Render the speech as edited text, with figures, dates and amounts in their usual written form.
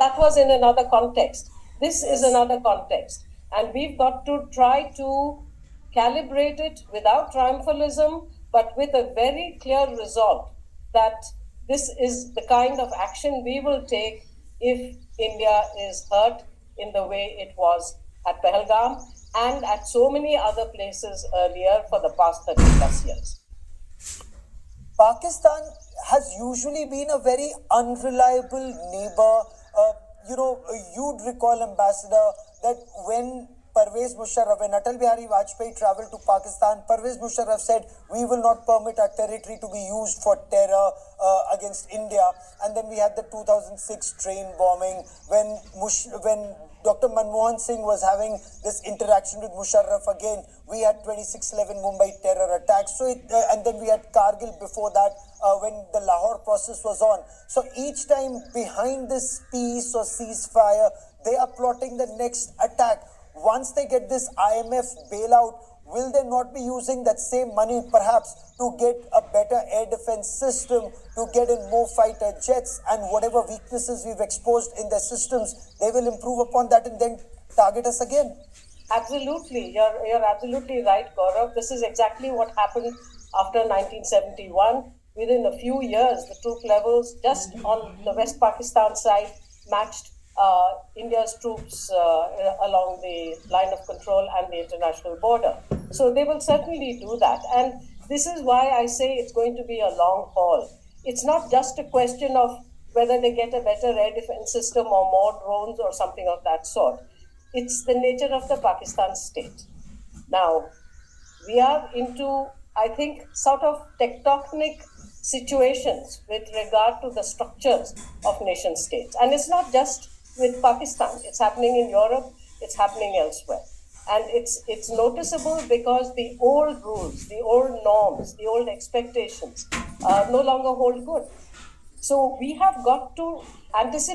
that was in another context. This is another context. And we've got to try to calibrate it without triumphalism, but with a very clear resolve that this is the kind of action we will take if India is hurt in the way it was at Pahalgam and at so many other places earlier for the past 30 plus years. Pakistan has usually been a very unreliable neighbor. You'd recall, Ambassador, that when Pervez Musharraf, when Atal Bihari Vajpayee travelled to Pakistan, Pervez Musharraf said, we will not permit our territory to be used for terror against India. And then we had the 2006 train bombing when Dr. Manmohan Singh was having this interaction with Musharraf again. We had 26/11 Mumbai terror attacks. And then we had Kargil before that when the Lahore process was on. So each time behind this peace or ceasefire, they are plotting the next attack. Once they get this IMF bailout, will they not be using that same money perhaps to get a better air defense system, to get in more fighter jets, and whatever weaknesses we've exposed in their systems, they will improve upon that and then target us again? Absolutely. You're absolutely right, Gaurav. This is exactly what happened after 1971. Within a few years, the troop levels just on the West Pakistan side matched India's troops along the line of control and the international border. So they will certainly do that. And this is why I say it's going to be a long haul. It's not just a question of whether they get a better air defense system or more drones or something of that sort. It's the nature of the Pakistan state. Now, we are into, I think, sort of tectonic situations with regard to the structures of nation states. And it's not just with Pakistan. It's happening in Europe. It's happening elsewhere. And it's noticeable because the old rules, the old norms, the old expectations no longer hold good. So we have got to anticipate